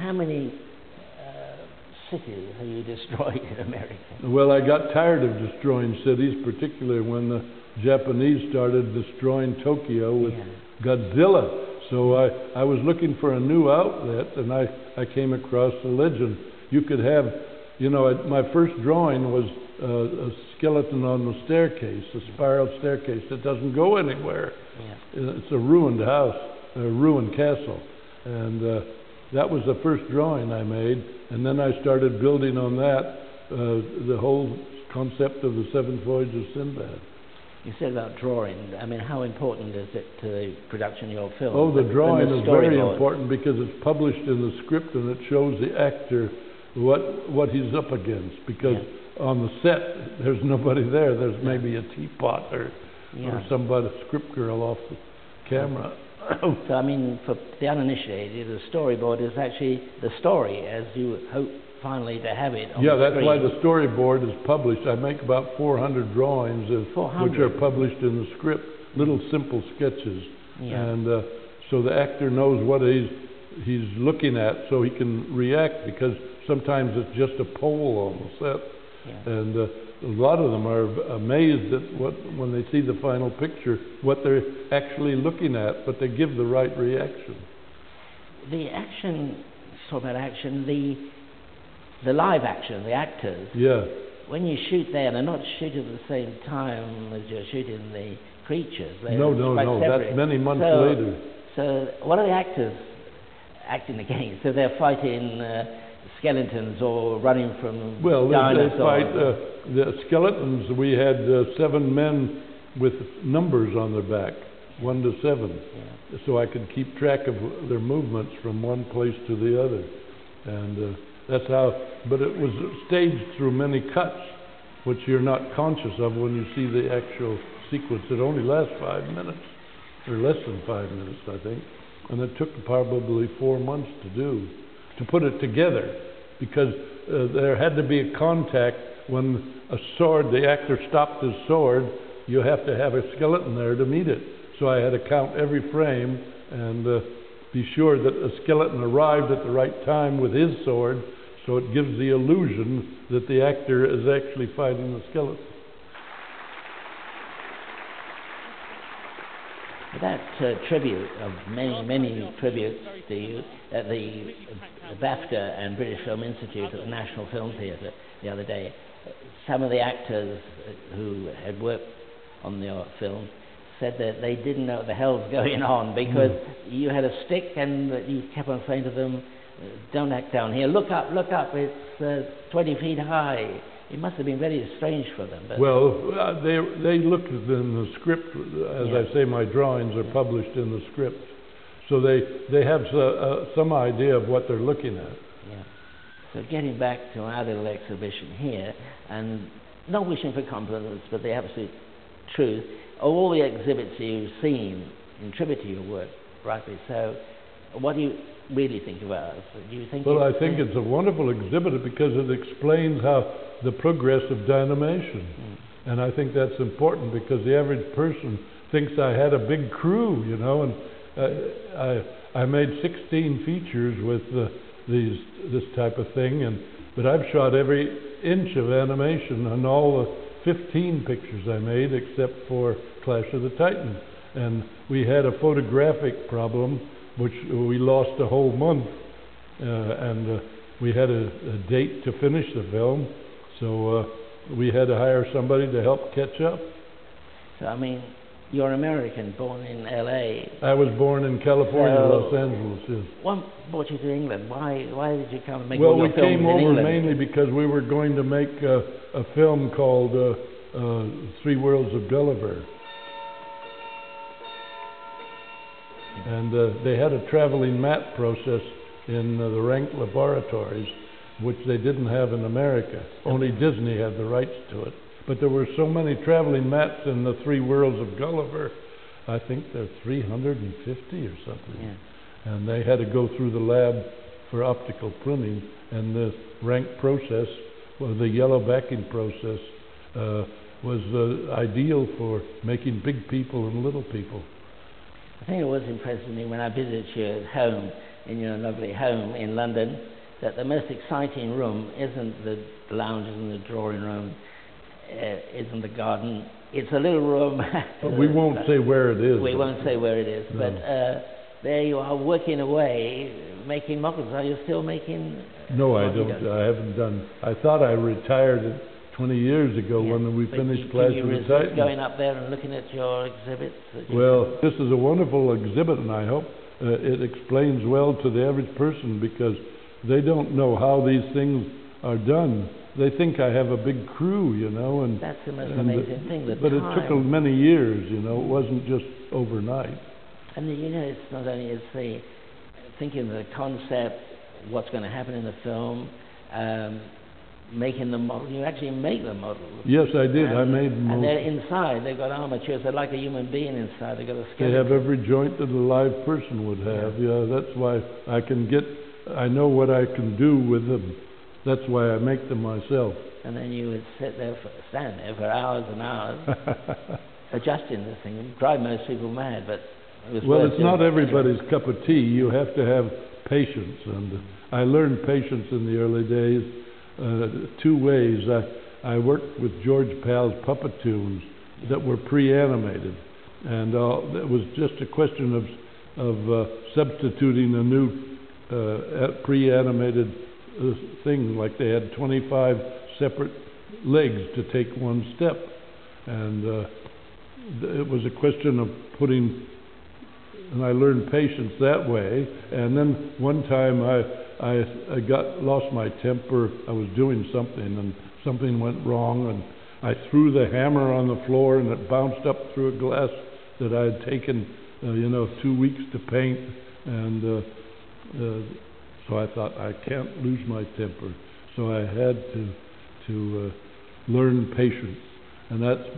how many cities have you destroyed in America? Well, I got tired of destroying cities, particularly when the Japanese started destroying Tokyo with Godzilla. So I was looking for a new outlet, and I came across a legend. You could have, my first drawing was a skeleton on the staircase, a spiral staircase that doesn't go anywhere. Yeah. It's a ruined house, a ruined castle. And that was the first drawing I made. And then I started building on that, the whole concept of the Seven Voyages of Sinbad. You said about drawing. I mean, how important is it to the production of your film? Oh, the drawing is very important because it's published in the script and it shows the actor what he's up against. Because on the set, there's nobody there. There's maybe a teapot or somebody, a script girl off the camera. So, I mean, for the uninitiated, the storyboard is actually the story as you hope finally to have it on the that's screen. why the storyboard is published. I make about 400 drawings which are published in the script, little simple sketches. And so the actor knows what he's looking at so he can react, because sometimes it's just a pole on the set. And a lot of them are amazed at when they see the final picture, what they're actually looking at, but they give the right reaction. The action, talk about action, the live action, the actors, when you shoot there, they're not shooting at the same time as you're shooting the creatures. No, that's many months later. So what are the actors acting against? So they're fighting skeletons or running from dinosaurs? They fight the skeletons. We had 7 men with numbers on their back, 1 to 7. So I could keep track of their movements from one place to the other. And that's how, but it was staged through many cuts, which you're not conscious of when you see the actual sequence. It only lasts 5 minutes, or less than 5 minutes, I think. And it took probably 4 months to put it together, because there had to be a contact when the actor stopped his sword. You have to have a skeleton there to meet it. So I had to count every frame and be sure that a skeleton arrived at the right time with his sword, so it gives the illusion that the actor is actually fighting the skeleton. That tribute of many tributes to you at the BAFTA and British Film Institute at the National Film Theatre the other day, some of the actors who had worked on your film said that they didn't know what the hell's going on, because you had a stick and you kept on saying to them, don't act down here, look up, it's 20 feet high. It must have been very strange for them. But they looked in the script. As I say, my drawings are published in the script. So they have some idea of what they're looking at. So getting back to our little exhibition here, and not wishing for compliments, but the absolute truth, all the exhibits you've seen in tribute to your work, rightly so, what do you really think about it? Do you think I think it's a wonderful exhibit because it explains how the progress of dynamation. And I think that's important, because the average person thinks I had a big crew, and I made 16 features with this type of thing, but I've shot every inch of animation on all the 15 pictures I made, except for Clash of the Titans. And we had a photographic problem, which we lost a whole month, and we had a date to finish the film, so we had to hire somebody to help catch up. So, I mean, you're American, born in L.A. I was born in California, Los Angeles, yes. What brought you to England? Why did you come and make all your films in England? Well, we came over mainly because we were going to make a film called 3 Worlds of Gulliver. And they had a traveling map process in the Rank laboratories, which they didn't have in America. Only Disney had the rights to it. But there were so many traveling maps in the 3 Worlds of Gulliver, I think they're 350 or something. And they had to go through the lab for optical printing, and the Rank process, the yellow backing process, was ideal for making big people and little people. I think it was impressive to me when I visited you at home in your lovely home in London, that the most exciting room isn't the lounges and the drawing room, isn't the garden. It's a little room. But we won't say where it is. We won't say where it is, no. but there you are working away, making models. Are you still making? No, I don't. I haven't done. I thought I retired 20 years ago when we finished Clash of the Titans. Going up there and looking at your exhibits? Well, this is a wonderful exhibit, and I hope it explains well to the average person, because they don't know how these things are done. They think I have a big crew, you know, and that's the most amazing thing. But it took many years, you know. It wasn't just overnight. And you know, it's not only it's the thinking of the concept, what's going to happen in the film, making the model. You actually make the models. Yes, I did. I made them. And they're inside. They've got armatures. They're like a human being inside. They've got a skeleton. They have every joint that a live person would have. Yeah, that's why I know what I can do with them. That's why I make them myself. And then you would stand there for hours and hours, adjusting the thing. It would drive most people mad, but it was it's not everybody's cup of tea. You have to have patience, and I learned patience in the early days 2 ways. I worked with George Pal's puppetoons that were pre-animated, and it was just a question of substituting a new pre-animated thing, like they had 25 separate legs to take one step, and it was a question of and I learned patience that way. And then one time I lost my temper. I was doing something and something went wrong, and I threw the hammer on the floor and it bounced up through a glass that I had taken 2 weeks to paint, and so I thought, I can't lose my temper. So I had to learn patience, and that's,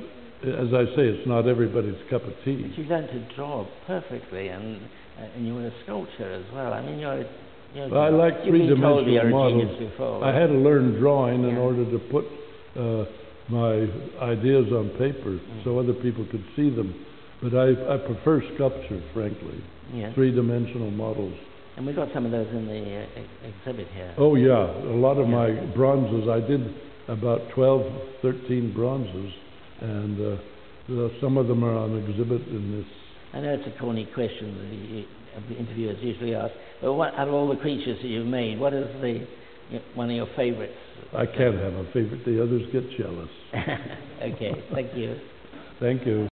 as I say, it's not everybody's cup of tea. But you learned to draw perfectly, and you were a sculptor as well. I mean, I like three-dimensional models. I had to learn drawing in order to put my ideas on paper so other people could see them. But I prefer sculpture, frankly. Yes. Three-dimensional models. And we've got some of those in the exhibit here. Oh yeah, a lot of my bronzes. I did about 12, 13 bronzes, and some of them are on exhibit in this. I know it's a corny question that the interviewers usually ask, but out of all the creatures that you've made, what is one of your favorites? I can't have a favorite. The others get jealous. Okay, thank you. Thank you.